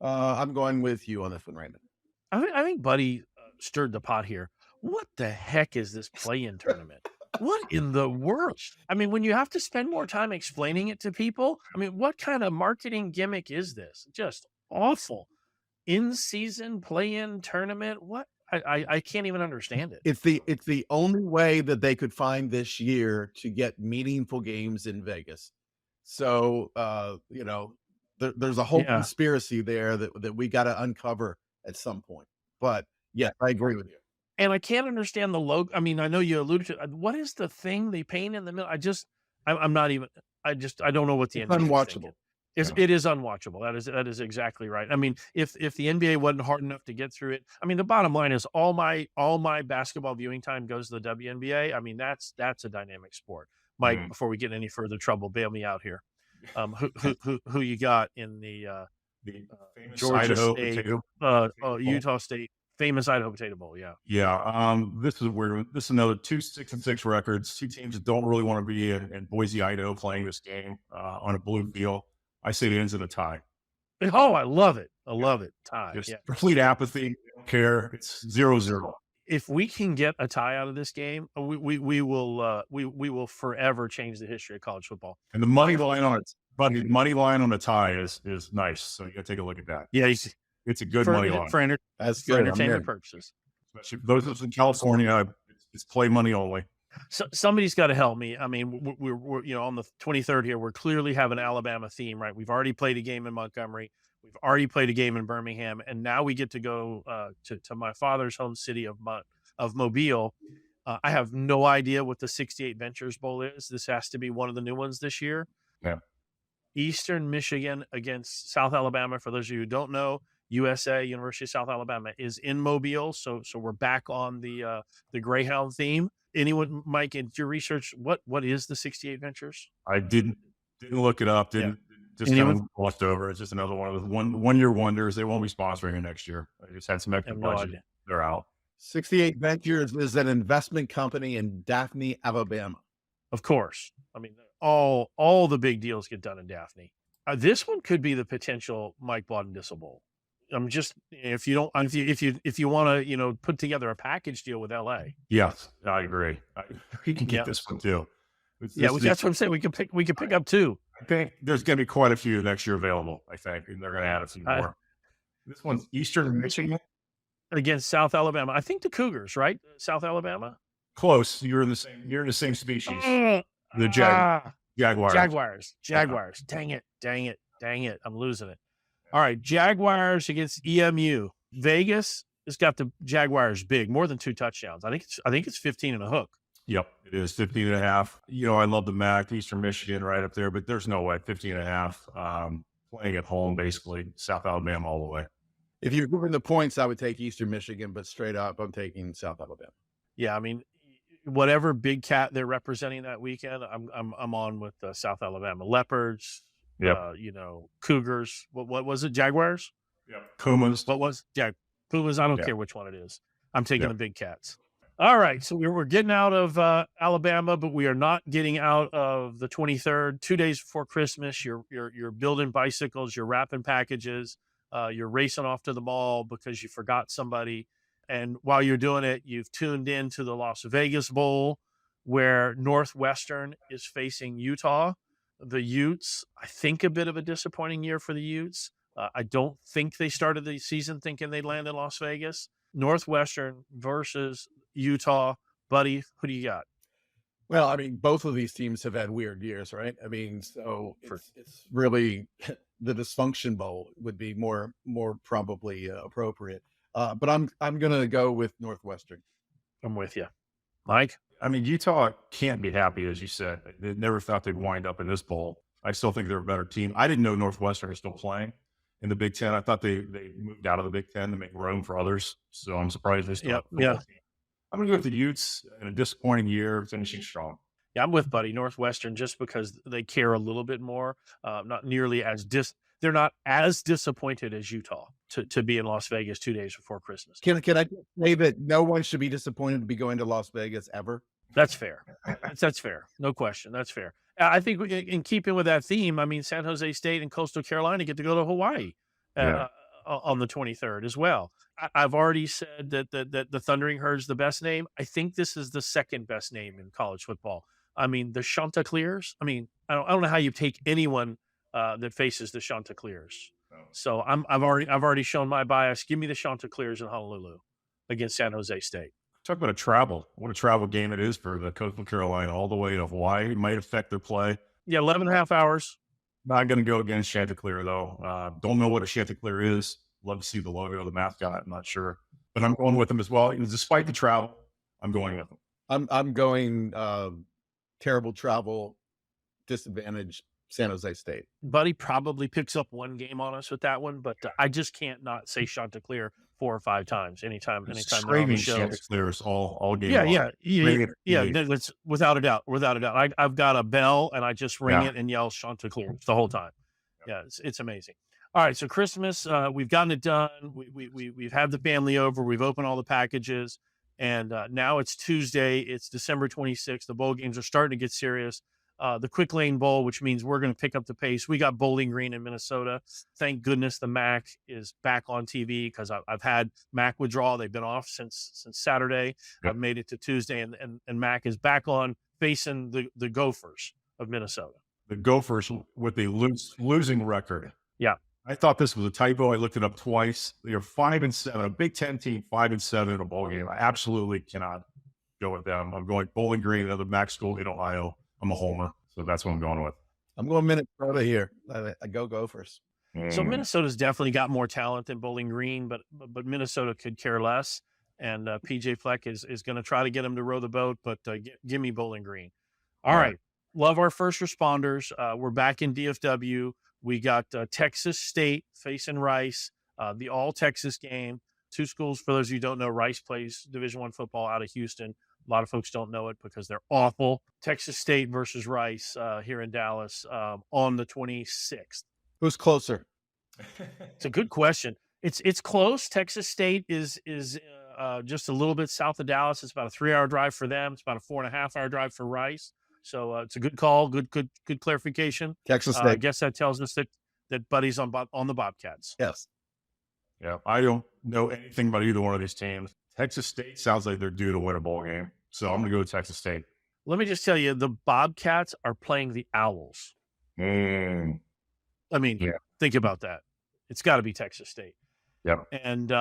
I'm going with you on this one, Raymond. I think Buddy stirred the pot here. What the heck is this play-in tournament? What in the world? I mean, when you have to spend more time explaining it to people, I mean, what kind of marketing gimmick is this? Just awful. In-season play-in tournament? What? I can't even understand it. It's the only way that they could find this year to get meaningful games in Vegas. So, there's a whole conspiracy there that we got to uncover at some point. But yeah, I agree with you. And I can't understand the logo. I mean, I know you alluded to what is the thing they paint in the middle? I don't know what the NBA is unwatchable. It is unwatchable. That is exactly right. I mean, if the NBA wasn't hard enough to get through it, I mean, the bottom line is all my basketball viewing time goes to the WNBA. I mean, that's a dynamic sport. Mike, before we get any further trouble, bail me out here. Who you got in the Georgia State, Utah State? Famous Idaho Potato Bowl, yeah. This is weird. This is another 2-6-6 records. Two teams that don't really want to be in Boise, Idaho, playing this game on a blue field. I say it ends in a tie. Oh, I love it. I love it. Tie. Just complete apathy. Don't care. It's 0-0. if we can get a tie out of this game, we will forever change the history of college football. And the money line on it, but the money line on a tie is nice. So you got to take a look at that. Yeah, It's a good for, money line. That's for good. entertainment purposes. Especially those of us in California, it's play money only. So somebody's got to help me. I mean, we're on the 23rd here. We're clearly have an Alabama theme, right? We've already played a game in Montgomery. We've already played a game in Birmingham, and now we get to go to my father's home city of Mobile. I have no idea what the 68 Ventures Bowl is. This has to be one of the new ones this year. Yeah. Eastern Michigan against South Alabama. For those of you who don't know, USA, University of South Alabama, is in Mobile. So we're back on the Greyhound theme. Anyone, Mike, in your research, what is the 68 Ventures? I didn't look it up. Just kind of watched over. It's just another one of those one year wonders. They won't be sponsoring it next year. I just had some extra budget. They're out. 68 Ventures is an investment company in Daphne, Alabama. Of course. I mean, all the big deals get done in Daphne. This one could be the potential Mike Baudendistel Bowl. I'm just, if you want to, put together a package deal with LA. Yes, I agree. We can get this one too. That's what I'm saying. We can pick up two. I think there's going to be quite a few next year available. I think, and they're going to add a few more. This one's Eastern Michigan against South Alabama. I think the Cougars, right? South Alabama. Close. You're in the same species. The Jaguars. Jaguars. Dang it. I'm losing it. All right. Jaguars against EMU. Vegas has got the Jaguars big, more than 2 touchdowns. I think it's 15 and a hook. Yep, it is 15 and a half. I love the MAC, Eastern Michigan right up there, but there's no way 15 and a half. Playing at home, basically South Alabama all the way. If you're giving the points, I would take Eastern Michigan, but straight up, I'm taking South Alabama. Yeah, I mean, whatever big cat they're representing that weekend, I'm on with South Alabama Leopards. Yep. Cougars. What was it? Jaguars. Yep. Pumas. What was Pumas? I don't care which one it is. I'm taking the big cats. All right, so we're getting out of Alabama, but we are not getting out of the 23rd. 2 days before Christmas, you're building bicycles, you're wrapping packages, you're racing off to the mall because you forgot somebody. And while you're doing it, you've tuned in to the Las Vegas Bowl, where Northwestern is facing Utah. The Utes, I think a bit of a disappointing year for the Utes. I don't think they started the season thinking they'd land in Las Vegas. Northwestern versus Utah. Buddy, who do you got? Well, I mean, both of these teams have had weird years, right? I mean, so it's really the dysfunction bowl would be more probably appropriate. But I'm going to go with Northwestern. I'm with you. Mike? I mean, Utah can't be happy, as you said. They never thought they'd wind up in this bowl. I still think they're a better team. I didn't know Northwestern is still playing in the Big Ten. I thought they moved out of the Big Ten to make room for others. So I'm surprised they still have a football team. I'm going to go with the Utes in a disappointing year, finishing strong. Yeah, I'm with Buddy. Northwestern, just because they care a little bit more, not nearly as they're not as disappointed as Utah to be in Las Vegas 2 days before Christmas. Can I say that no one should be disappointed to be going to Las Vegas ever? That's fair. That's fair. No question. That's fair. I think in keeping with that theme, I mean, San Jose State and Coastal Carolina get to go to Hawaii on the 23rd as well. I've already said that the Thundering Herd's the best name. I think this is the second best name in college football. I mean, the Chanticleers. I mean, I don't know how you take anyone that faces the Chanticleers. So I've already shown my bias. Give me the Chanticleers in Honolulu against San Jose State. Talk about what a travel game it is for the Coastal Carolina all the way to Hawaii. It might affect their play. Yeah, 11 and a half hours. Not going to go against Chanticleer, though. Don't know what a Chanticleer is. Love to see the logo, the mascot. I'm not sure. But I'm going with them as well. Despite the travel, I'm going with them. I'm going terrible travel, disadvantage, San Jose State. Buddy probably picks up one game on us with that one, but I just can't not say Chanticleer 4 or 5 times anytime they're on the show. Chanticleers all game. Yeah. That's without a doubt. I've got a bell and I just ring it and yell Chanticleer the whole time. Yeah, it's amazing. All right, so Christmas, we've gotten it done. We've had the family over. We've opened all the packages, and now it's Tuesday. It's December 26th. The bowl games are starting to get serious. the Quick Lane Bowl, which means we're going to pick up the pace. We got Bowling Green in Minnesota. Thank goodness the MAC is back on TV, because I've had MAC withdrawal. They've been off since Saturday. Yep. I've made it to Tuesday, and MAC is back on facing the Gophers of Minnesota. The Gophers with a losing record. Yeah. I thought this was a typo. I looked it up twice. They are 5-7, a Big Ten team, 5-7 in a bowl game. I absolutely cannot go with them. I'm going Bowling Green, another MAC school in Ohio. I'm a homer, so that's what I'm going with. I'm going Minnesota here. I go Gophers. So Minnesota's definitely got more talent than Bowling Green, but Minnesota could care less. And PJ Fleck is going to try to get him to row the boat, but give me Bowling Green. All right. Love our first responders. We're back in DFW. We got Texas State facing Rice, the all-Texas game. Two schools, for those of you who don't know, Rice plays Division I football out of Houston. A lot of folks don't know it because they're awful. Texas State versus Rice here in Dallas on the 26th. Who's closer? It's a good question. It's close. Texas State is just a little bit south of Dallas. It's about a 3-hour drive for them. It's about a 4.5-hour drive for Rice. So it's a good call. Good clarification. Texas State. I guess that tells us that Buddy's on the Bobcats. Yes. Yeah, I don't know anything about either one of these teams. Texas State sounds like they're due to win a bowl game, so I'm going to go with Texas State. Let me just tell you, the Bobcats are playing the Owls. I mean, think about that. It's got to be Texas State. Yep. And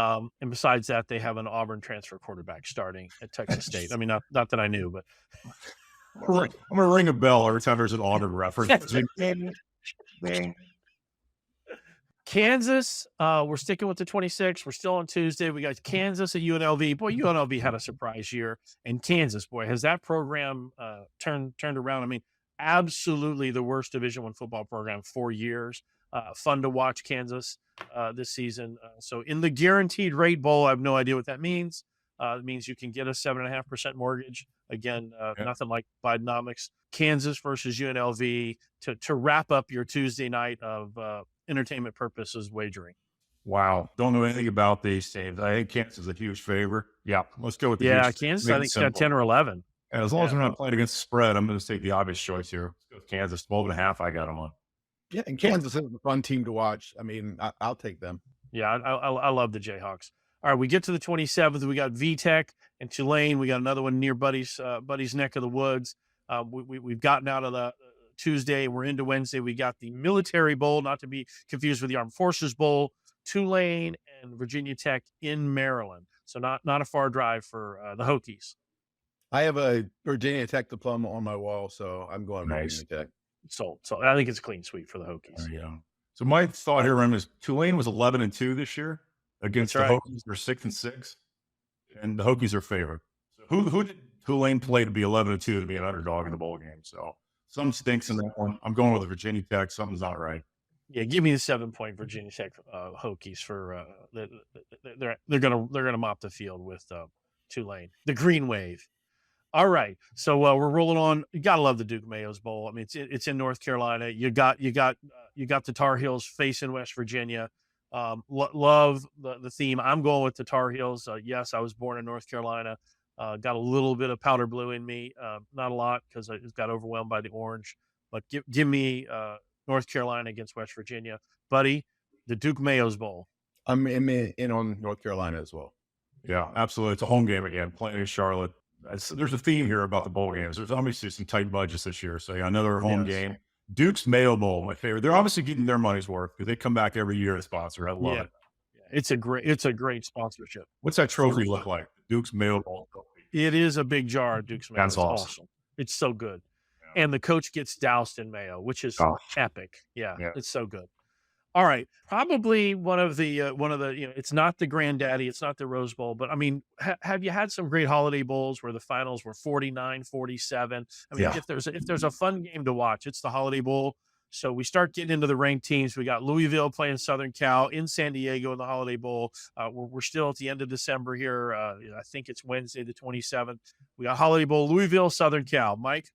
besides that, they have an Auburn transfer quarterback starting at Texas State. I mean, not that I knew, but I'm going to ring a bell every time there's an Auburn reference. Kansas, we're sticking with the 26th. We're still on Tuesday. We got Kansas at UNLV. Boy, UNLV had a surprise year. And Kansas, boy, has that program turned around. I mean, absolutely the worst Division I football program for years. Fun to watch Kansas this season. So in the Guaranteed Rate Bowl, I have no idea what that means. It means you can get a 7.5% mortgage. Again, nothing like Bidenomics. Kansas versus UNLV to wrap up your Tuesday night of entertainment purposes wagering. Wow. Don't know anything about these teams. I think Kansas is a huge favorite. Yeah. Let's go with the Kansas, I think, got 10 or 11. And as long as we're not playing against the spread, I'm going to take the obvious choice here. Let's go with Kansas. 12.5, I got them on. Yeah, and Kansas is a fun team to watch. I mean, I'll take them. Yeah, I love the Jayhawks. All right, we get to the 27th. We got VTech and Tulane. We got another one near Buddy's neck of the woods. We've gotten out of the Tuesday. We're into Wednesday. We got the Military Bowl, not to be confused with the Armed Forces Bowl. Tulane and Virginia Tech in Maryland. So not a far drive for the Hokies. I have a Virginia Tech diploma on my wall, so I'm going Nice. Virginia Tech. So I think it's a clean sweep for the Hokies. Yeah. So my thought here, Raymond, is Tulane was 11-2 this year against That's the right. Hokies. They're 6-6, and the Hokies are favored. So who did Tulane play to be 11-2 to be an underdog in the bowl game? So something stinks in that one. I'm going with Virginia Tech. Something's not right. Yeah, give me the 7-point Virginia Tech Hokies for they're gonna mop the field with Tulane. The Green Wave. All right, so we're rolling on. You gotta love the Duke Mayo's Bowl. I mean, it's in North Carolina. You got the Tar Heels facing West Virginia. Love the theme. I'm going with the Tar Heels. Yes, I was born in North Carolina. Got a little bit of powder blue in me. Not a lot because I got overwhelmed by the orange. But give me North Carolina against West Virginia, Buddy. The Duke Mayo's Bowl. I'm in on North Carolina as well. Yeah, absolutely. It's a home game again, playing in Charlotte. There's a theme here about the bowl games. There's obviously some tight budgets this year. So, yeah, another home game. Duke's Mayo Bowl, my favorite. They're obviously getting their money's worth because they come back every year to sponsor. I love it. It's a great sponsorship. What's that trophy look like? Duke's Mayo Bowl trophy. It is a big jar of Duke's Mayo. That's awesome. It's so good. Yeah. And the coach gets doused in mayo, which is epic. Yeah, it's so good. All right. Probably one of the, it's not the Granddaddy, it's not the Rose Bowl, but I mean, have you had some great holiday bowls where the finals were 49-47? I mean, if there's a fun game to watch, it's the Holiday Bowl. So we start getting into the ranked teams. We got Louisville playing Southern Cal in San Diego in the Holiday Bowl. We're still at the end of December here. I think it's Wednesday, the 27th. We got Holiday Bowl, Louisville, Southern Cal. Mike?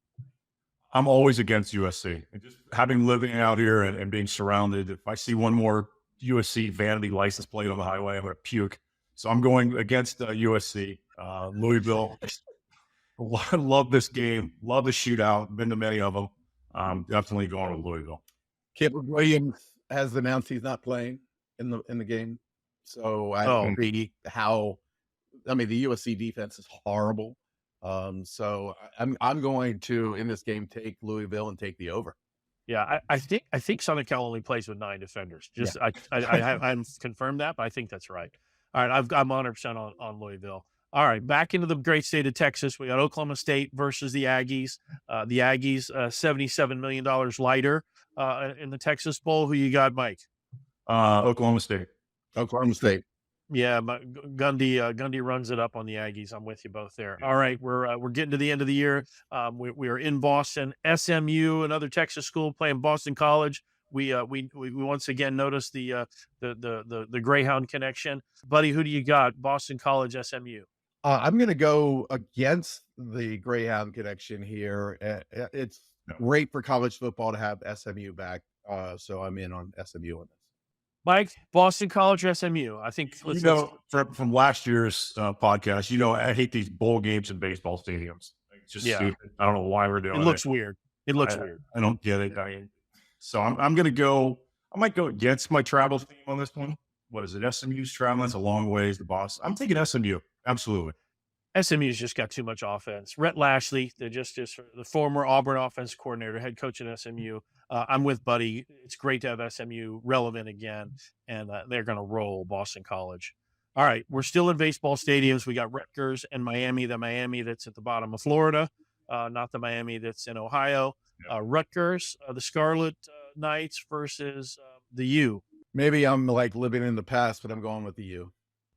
I'm always against USC. And just having living out here and being surrounded, if I see one more USC vanity license plate on the highway, I'm going to puke. So I'm going against USC, Louisville. I love this game. Love the shootout. Been to many of them. I'm definitely going with Louisville. Caleb Williams has announced he's not playing in the game. So I Oh. agree the USC defense is horrible. So I'm going to, in this game, take Louisville and take the over. Yeah, I think Southern Cal only plays with 9 defenders. Just I haven't confirmed that, but I think that's right. All right, I'm 100% on Louisville. All right, back into the great state of Texas. We got Oklahoma State versus the Aggies. The Aggies, $77 million lighter in the Texas Bowl. Who you got, Mike? Oklahoma State. Oklahoma State. Yeah, Gundy runs it up on the Aggies. I'm with you both there. All right, we're getting to the end of the year. We are in Boston. SMU, another Texas school, playing Boston College. We once again noticed the Greyhound connection. Buddy, who do you got? Boston College, SMU. I'm going to go against the Greyhound connection here. It's great for college football to have SMU back. So I'm in on SMU on this. Mike, Boston College or SMU? I think from last year's podcast, I hate these bowl games in baseball stadiums. It's just stupid. I don't know why we're doing it. It looks weird. I don't get it. So I'm going to go. I might go against my travel theme on this one. What is it? SMU's traveling. That's a long ways to Boston. I'm taking SMU. Absolutely. SMU's just got too much offense. Rhett Lashley, they're just the former Auburn offensive coordinator, head coach at SMU. I'm with Buddy. It's great to have SMU relevant again, and they're going to roll Boston College. All right, we're still in baseball stadiums. We got Rutgers and Miami, the Miami that's at the bottom of Florida, not the Miami that's in Ohio. Rutgers, the Scarlet Knights versus the U. Maybe I'm living in the past, but I'm going with the U.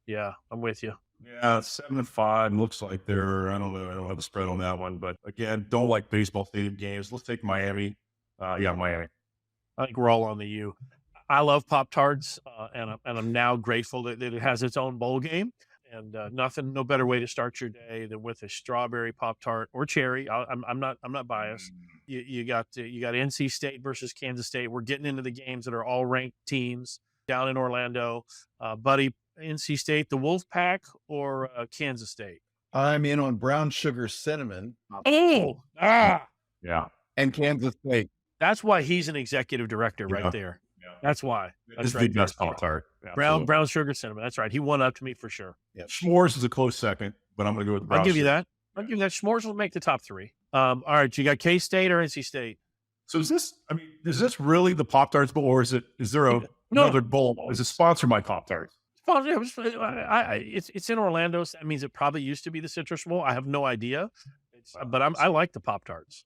Yeah, I'm with you. Yeah, 7-5 looks like they're. I don't know. I don't have a spread on that one, but again, don't like baseball stadium games. Let's take Miami. Miami. I think we're all on the U. I love Pop-Tarts, and I'm now grateful that it has its own bowl game. And no better way to start your day than with a strawberry Pop-Tart or cherry. I'm not biased. You got NC State versus Kansas State. We're getting into the games that are all ranked teams down in Orlando. Buddy, NC State, the Wolfpack or Kansas State? I'm in on brown sugar cinnamon. Yeah. And Kansas State. That's why he's an executive director right there. Yeah. That's why. That's the best Pop-Tart. Brown sugar cinnamon. That's right. He won up to me for sure. Yeah. S'mores is a close second, but I'm going to go with brown. I'll give you that. S'mores will make the top 3. All right. You got K-State or NC State? So is this really the Pop-Tarts Bowl, or is there another bowl? Is it sponsored by Pop-Tarts? It's in Orlando. So that means it probably used to be the Citrus Bowl. I have no idea. But I like the Pop-Tarts.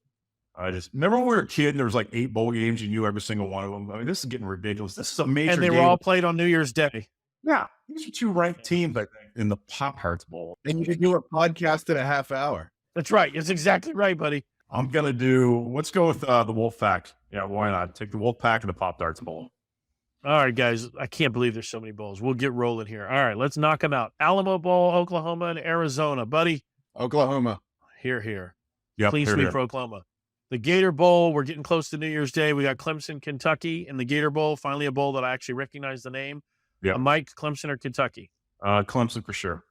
I just remember when we were a kid and there was 8 bowl games. You knew every single one of them. I mean, this is getting ridiculous. This is a major And they game. were all played on New Year's Day. Yeah. These are 2 ranked teams, I think, in the Pop-Tarts Bowl. And you can do a podcast in a half hour. That's right. It's exactly right, buddy. I'm going to let's go with the Wolfpack. Yeah, why not? Take the Wolfpack and the Pop-Tarts Bowl. All right, guys. I can't believe there's so many bowls. We'll get rolling here. All right, let's knock them out. Alamo Bowl, Oklahoma, and Arizona. Buddy? Oklahoma. Here. Yep, Clean sweep for Oklahoma. The Gator Bowl, we're getting close to New Year's Day. We got Clemson, Kentucky in the Gator Bowl. Finally, a bowl that I actually recognize the name. Yeah. Mike, Clemson or Kentucky? Clemson for sure.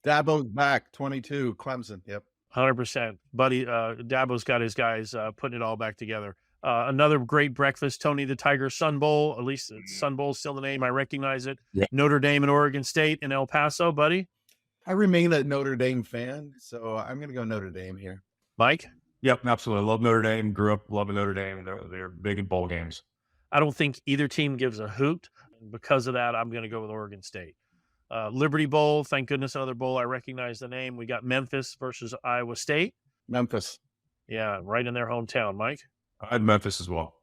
Dabo's back, 22, Clemson. Yep. 100%. Buddy, Dabo's got his guys putting it all back together. Another great breakfast, Tony the Tiger Sun Bowl. At least Sun Bowl is still the name. I recognize it. Yeah. Notre Dame and Oregon State in El Paso, buddy. I remain a Notre Dame fan, so I'm going to go Notre Dame here. Mike? Yep, absolutely. Love Notre Dame. Grew up loving Notre Dame. They're big in bowl games. I don't think either team gives a hoot. Because of that, I'm going to go with Oregon State. Liberty Bowl, thank goodness, another bowl. I recognize the name. We got Memphis versus Iowa State. Memphis. Yeah, right in their hometown, Mike. I had Memphis as well.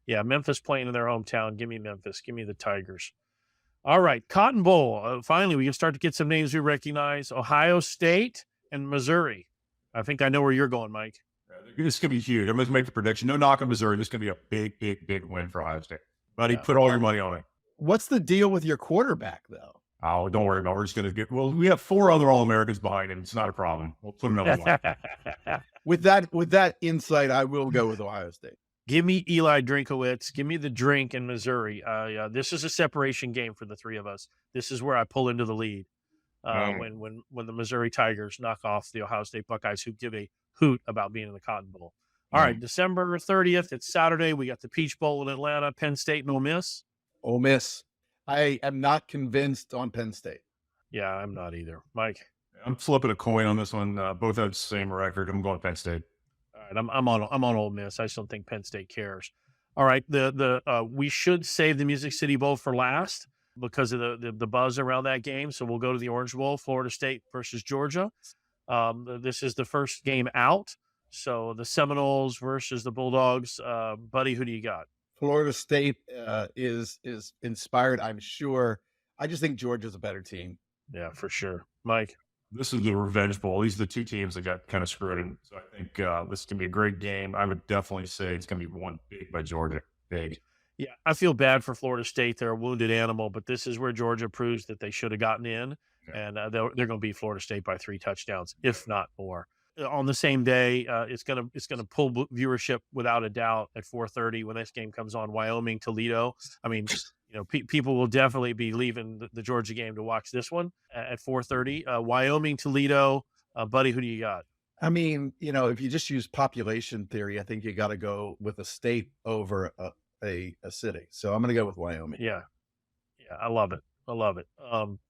Yeah, Memphis playing in their hometown. Give me Memphis. Give me the Tigers. All right, Cotton Bowl. Finally, we can start to get some names we recognize. Ohio State and Missouri. I think I know where you're going, Mike. This is going to be huge. I'm going to make the prediction. No knock on Missouri. This is going to be a big win for Ohio State. Buddy, put all your money on it. What's the deal with your quarterback, though? Oh, don't worry about it. We're just going to we have 4 other All-Americans behind him. It's not a problem. We'll put another one. With that insight, I will go with Ohio State. Give me Eli Drinkowitz. Give me the drink in Missouri. This is a separation game for the 3 of us. This is where I pull into the lead when the Missouri Tigers knock off the Ohio State Buckeyes, who give a hoot about being in the Cotton Bowl. All right, December 30th. It's Saturday. We got the Peach Bowl in Atlanta, Penn State and Ole Miss. Ole Miss. I am not convinced on Penn State. Yeah, I'm not either. Mike. I'm flipping a coin on this one. Both have the same record. I'm going Penn State. All right, I'm on Ole Miss. I just don't think Penn State cares. All right, we should save the Music City Bowl for last because of the buzz around that game. So we'll go to the Orange Bowl, Florida State versus Georgia. This is the first game out. So the Seminoles versus the Bulldogs. Buddy, who do you got? Florida State is inspired, I'm sure. I just think Georgia's a better team. Yeah, for sure. Mike? This is the Revenge Bowl. These are the two teams that got kind of screwed. And so I think this is going to be a great game. I would definitely say it's going to be won big by Georgia. Big. Yeah, I feel bad for Florida State. They're a wounded animal, but this is where Georgia proves that they should have gotten in. Yeah. And they're going to beat Florida State by 3 touchdowns, if not more. On the same day, it's going to pull viewership without a doubt at 4:30 when this game comes on. Wyoming, Toledo. I mean, people will definitely be leaving the Georgia game to watch this one at 4:30. Wyoming, Toledo. Buddy, who do you got? I mean, if you just use population theory, I think you got to go with a state over a city. So I'm going to go with Wyoming. Yeah, I love it.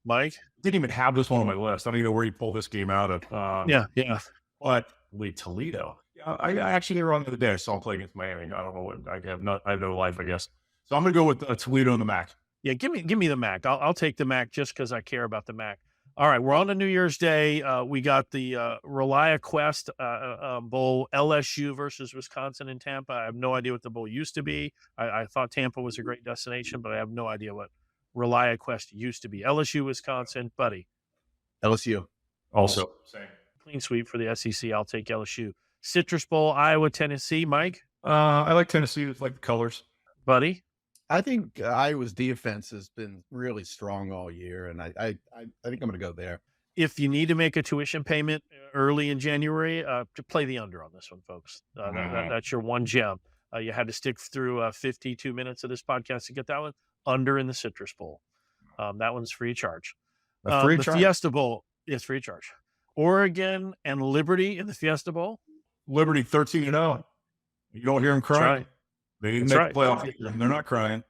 Mike? Didn't even have this one on my list. I don't even know where you pulled this game out of. Yeah. But Toledo. Yeah, I actually were on the other day. I saw them play against Miami. I don't know what I have no life, I guess. So I'm going to go with Toledo and the MAC. Yeah, give me the MAC. I'll take the MAC just because I care about the MAC. All right, we're on to New Year's Day. We got the Relia Quest Bowl, LSU versus Wisconsin in Tampa. I have no idea what the bowl used to be. I thought Tampa was a great destination, but I have no idea what Relia Quest used to be. LSU, Wisconsin. Buddy? LSU. Also. Same. Clean sweep for the SEC. I'll take LSU. Citrus Bowl, Iowa, Tennessee. Mike? I like Tennessee. It's like the colors. Buddy? I think Iowa's defense has been really strong all year, and I think I'm going to go there. If you need to make a tuition payment early in January, to play the under on this one, folks. That's your one gem. You had to stick through 52 minutes of this podcast to get that one. Under in the Citrus Bowl. That one's free of charge. The Fiesta Bowl is free of charge. Oregon and Liberty in the Fiesta Bowl. Liberty 13-0. You don't hear them crying. They didn't make the playoff. They're not crying.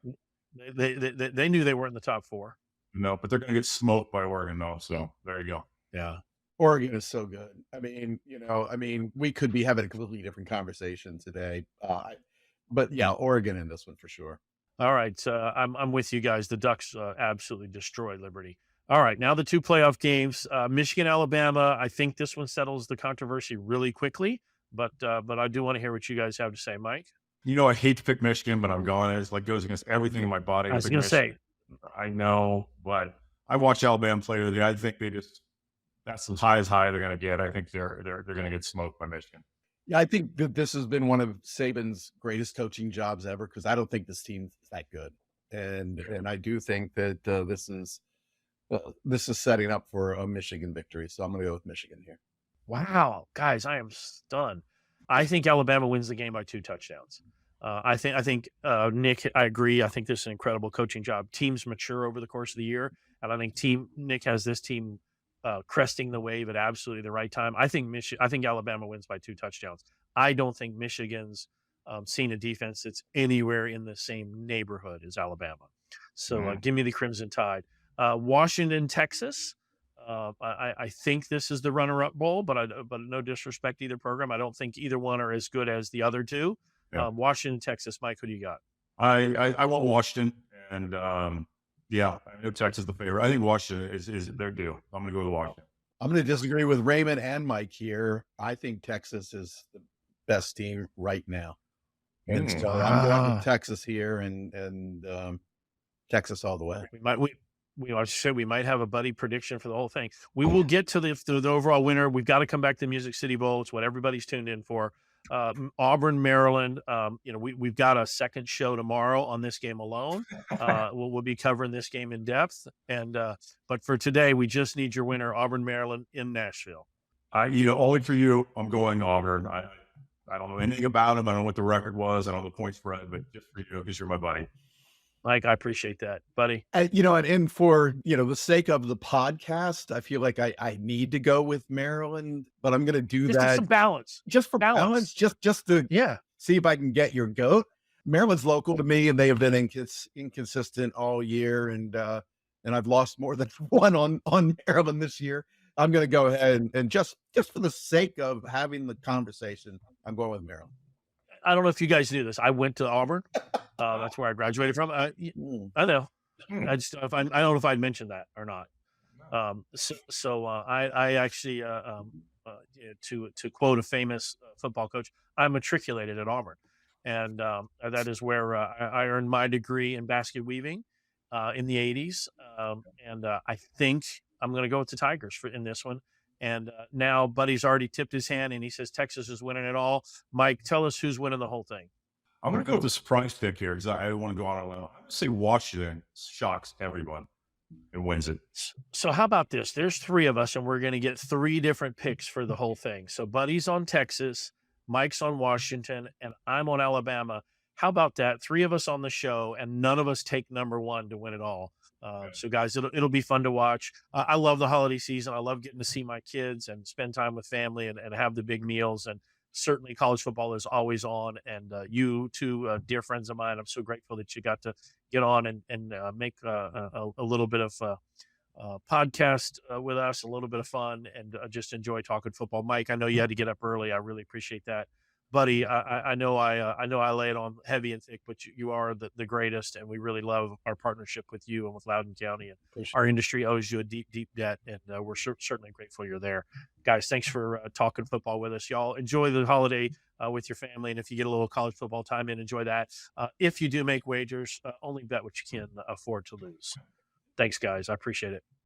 They knew they weren't in the top 4. No, but they're going to get smoked by Oregon, though. So there you go. Yeah. Oregon is so good. I mean, we could be having a completely different conversation today. But yeah, Oregon in this one for sure. All right. I'm with you guys. The Ducks absolutely destroyed Liberty. All right. Now the 2 playoff games, Michigan, Alabama. I think this one settles the controversy really quickly, but I do want to hear what you guys have to say, Mike. I hate to pick Michigan, but I'm going. It's like goes against everything in my body. I was going to say. I know, but I watched Alabama play today. I think that's as high they're going to get. I think they're going to get smoked by Michigan. Yeah, I think that this has been one of Saban's greatest coaching jobs ever because I don't think this team's that good, and I do think that this is setting up for a Michigan victory. So I'm going to go with Michigan here. Wow, guys, I am stunned. I think Alabama wins the game by 2 touchdowns. I think Nick, I agree. I think this is an incredible coaching job. Teams mature over the course of the year, and I think Nick has this team cresting the wave at absolutely the right time. I think Alabama wins by 2 touchdowns. I don't think Michigan's seen a defense that's anywhere in the same neighborhood as Alabama. So give me the Crimson Tide. Washington, Texas. I think this is the runner-up bowl, but no disrespect to either program. I don't think either one are as good as the other 2. Yeah. Washington, Texas. Mike, who do you got? I want Washington, and I know Texas is the favorite. I think Washington is their due. I'm going to go with Washington. I'm going to disagree with Raymond and Mike here. I think Texas is the best team right now, and so I'm going with Texas here, and Texas all the way. We might have a Buddy prediction for the whole thing. We will get to the overall winner. We've got to come back to the Music City Bowl. It's what everybody's tuned in for. Auburn, Maryland. We've got a second show tomorrow on this game alone. We'll be covering this game in depth. But for today, we just need your winner, Auburn, Maryland in Nashville. Only for you, I'm going Auburn. I don't know anything about him. I don't know what the record was. I don't know the point spread, but just for you because you're my buddy. Mike, I appreciate that, buddy. And for, the sake of the podcast, I feel like I need to go with Maryland, but I'm going to do Just that some balance. just for balance, just to Yeah. see if I can get your goat. Maryland's local to me, and they have been inconsistent all year, and I've lost more than one on Maryland this year. I'm going to go ahead and just for the sake of having the conversation, I'm going with Maryland. I don't know if you guys knew this. I went to Auburn. That's where I graduated from. I know. I don't know if I'd mentioned that or not. I actually, to quote a famous football coach, I matriculated at Auburn, and that is where I earned my degree in basket weaving in the '80s. I think I'm going to go with the Tigers in this one. And now Buddy's already tipped his hand, and he says Texas is winning it all. Mike, tell us who's winning the whole thing. I'm going to go with the surprise pick here because I want to go on a limb. I'm going to say Washington shocks everyone and wins it. So how about this? There's three of us, and we're going to get three different picks for the whole thing. So Buddy's on Texas, Mike's on Washington, and I'm on Alabama. How about that? Three of us on the show, and none of us take number one to win it all. So guys, it'll be fun to watch. I love the holiday season. I love getting to see my kids and spend time with family and have the big meals. And certainly college football is always on. And you two dear friends of mine, I'm so grateful that you got to get on and make a little bit of podcast with us, a little bit of fun, and just enjoy talking football. Mike, I know you had to get up early. I really appreciate that. Buddy, I know I lay it on heavy and thick, but you are the greatest, and we really love our partnership with you and with Loudoun County. And our industry owes you a deep, deep debt, and we're certainly grateful you're there. Guys, thanks for talking football with us. Y'all enjoy the holiday with your family, and if you get a little college football time in, enjoy that. If you do make wagers, only bet what you can afford to lose. Thanks, guys. I appreciate it.